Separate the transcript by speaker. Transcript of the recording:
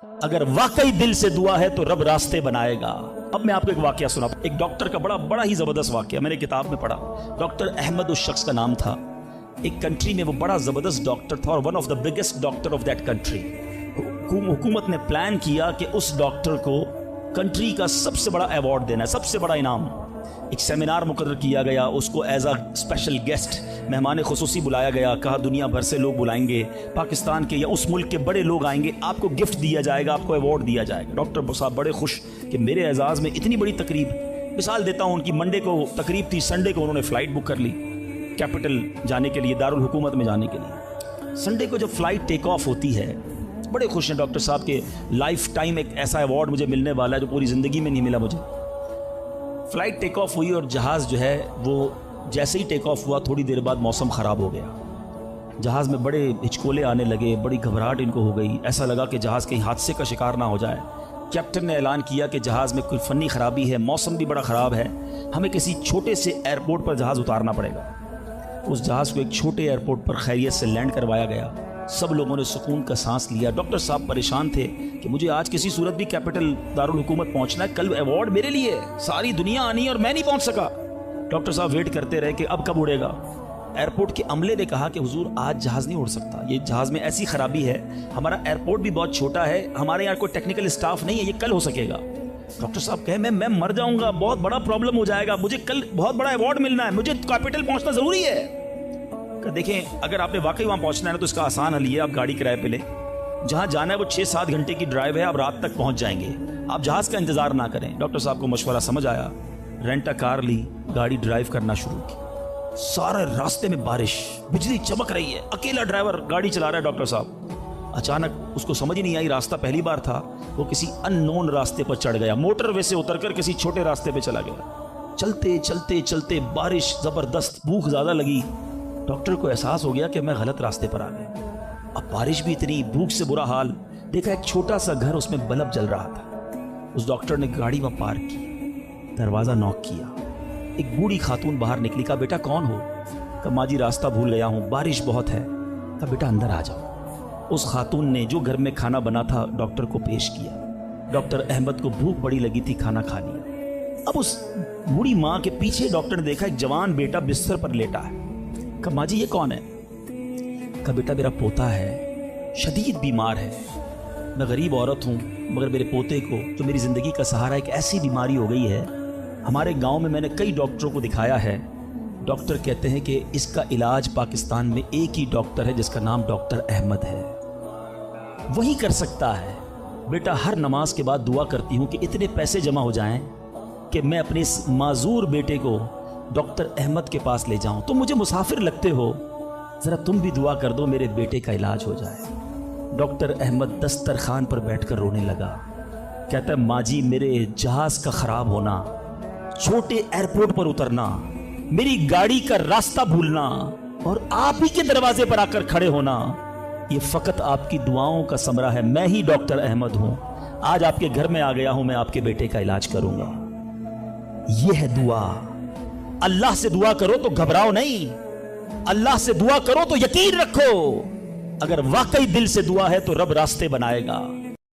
Speaker 1: अगर वाकई दिल से दुआ है तो रब रास्ते बनाएगा। अब मैं आपको एक वाकया सुना, एक डॉक्टर का बड़ा ही जबरदस्त वाकया मैंने किताब में पढ़ा। डॉक्टर अहमद उस शख्स का नाम था। एक कंट्री में वो बड़ा जबरदस्त डॉक्टर था और one of the biggest doctor of that country. हुकूमत ने प्लान किया कि उस डॉक्टर को कंट्री का सबसे बड़ा अवार्ड देना है, सबसे बड़ा इनाम। एक सेमिनार मुकर्रर किया गया, उसको एज अ स्पेशल गेस्ट मेहमान खुसूसी बुलाया गया। कहा दुनिया भर से लोग बुलाएंगे, पाकिस्तान के या उस मुल्क के बड़े लोग आएंगे, आपको गिफ्ट दिया जाएगा, आपको अवार्ड दिया जाएगा। डॉक्टर साहब बड़े खुश कि मेरे एजाज़ में इतनी बड़ी तकरीब। मिसाल देता हूँ, उनकी मंडे को तकरीब थी, संडे को उन्होंने फ़्लाइट बुक कर ली कैपिटल जाने के लिए, दारुल हुकूमत में जाने के लिए। संडे को जब फ़्लाइट टेक ऑफ होती है, बड़े खुश हैं डॉक्टर साहब के लाइफ टाइम एक ऐसा अवार्ड मुझे मिलने वाला है जो पूरी ज़िंदगी में नहीं मिला मुझे। फ़्लाइट टेक ऑफ हुई और जहाज़ जो है वो जैसे ही टेक ऑफ हुआ थोड़ी देर बाद मौसम ख़राब हो गया। जहाज़ में बड़े हिचकोले आने लगे, बड़ी घबराहट इनको हो गई। ऐसा लगा कि जहाज़ कहीं हादसे का शिकार ना हो जाए। कैप्टन ने ऐलान किया कि जहाज़ में कोई फ़नी ख़राबी है, मौसम भी बड़ा ख़राब है, हमें किसी छोटे से एयरपोर्ट पर जहाज़ उतारना पड़ेगा। उस जहाज़ को एक छोटे एयरपोर्ट पर खैरियत से लैंड करवाया गया। सब लोगों ने सुकून का सांस लिया। डॉक्टर साहब परेशान थे कि मुझे आज किसी सूरत भी कैपिटल दारुल हुकूमत पहुंचना है, कल अवार्ड मेरे लिए, सारी दुनिया आनी है और मैं नहीं पहुंच सका। डॉक्टर साहब वेट करते रहे कि अब कब उड़ेगा। एयरपोर्ट के अमले ने कहा कि हुजूर आज जहाज़ नहीं उड़ सकता, ये जहाज़ में ऐसी खराबी है, हमारा एयरपोर्ट भी बहुत छोटा है, हमारे यहाँ कोई टेक्निकल स्टाफ नहीं है, ये कल हो सकेगा। डॉक्टर साहब कहे मैं मर जाऊंगा, बहुत बड़ा प्रॉब्लम हो जाएगा, मुझे कल बहुत बड़ा अवार्ड मिलना है, मुझे कैपिटल पहुंचना जरूरी है। देखें अगर आपने वाकई वहाँ पहुँचना है ना तो इसका आसान हल ये, आप गाड़ी किराए पे लें, जहाँ जाना है वो 6-7 घंटे की ड्राइव है, आप रात तक पहुँच जाएंगे, आप जहाज़ का इंतज़ार ना करें। डॉक्टर साहब को मशवरा समझ आया, रेंट अ कार ली, गाड़ी ड्राइव करना शुरू की। सारे रास्ते में बारिश, बिजली चमक रही है, अकेला ड्राइवर गाड़ी चला रहा है डॉक्टर साहब। अचानक उसको समझ ही नहीं आई, रास्ता पहली बार था, वो किसी अननोन रास्ते पर चढ़ गया, मोटरवे से उतरकर किसी छोटे रास्ते पे चला गया। चलते चलते चलते बारिश ज़बरदस्त, भूख ज़्यादा लगी। डॉक्टर को एहसास हो गया कि मैं गलत रास्ते पर आ गया। अब बारिश भी इतनी, भूख से बुरा हाल। देखा एक छोटा सा घर, उसमें बल्ब जल रहा था। उस डॉक्टर ने गाड़ी में पार्क की, दरवाज़ा नॉक किया। एक बूढ़ी खातून बाहर निकली। कहा बेटा कौन हो? कहा माँ जी रास्ता भूल गया हूँ, बारिश बहुत है। कहा बेटा अंदर आ जाओ। उस खातून ने जो घर में खाना बना था डॉक्टर को पेश किया। डॉक्टर अहमद को भूख बड़ी लगी थी, खाना खा लिया। अब उस बूढ़ी माँ के पीछे डॉक्टर ने देखा एक जवान बेटा बिस्तर पर लेटा है। कहा माँ जी ये कौन है? कहा बेटा मेरा पोता है, शदीद बीमार है, मैं गरीब औरत हूँ, मगर मेरे पोते को जो मेरी ज़िंदगी का सहारा, एक ऐसी बीमारी हो गई है, हमारे गांव में मैंने कई डॉक्टरों को दिखाया है, डॉक्टर कहते हैं कि इसका इलाज पाकिस्तान में एक ही डॉक्टर है जिसका नाम डॉक्टर अहमद है, वही कर सकता है। बेटा हर नमाज के बाद दुआ करती हूँ कि इतने पैसे जमा हो जाएं कि मैं अपने इस माजूर बेटे को डॉक्टर अहमद के पास ले जाऊं। तुम मुझे मुसाफिर लगते हो, ज़रा तुम भी दुआ कर दो मेरे बेटे का इलाज हो जाए। डॉक्टर अहमद दस्तरखान पर बैठकर रोने लगा। कहता है माँ जी मेरे जहाज़ का ख़राब होना, छोटे एयरपोर्ट पर उतरना, मेरी गाड़ी का रास्ता भूलना और आप ही के दरवाजे पर आकर खड़े होना, ये फ़कत आपकी दुआओं का समरा है। मैं ही डॉक्टर अहमद हूँ, आज आपके घर में आ गया हूँ, मैं आपके बेटे का इलाज करूँगा। ये है दुआ। अल्लाह से दुआ करो तो घबराओ नहीं, अल्लाह से दुआ करो तो यकीन रखो, अगर वाकई दिल से दुआ है तो रब रास्ते बनाएगा।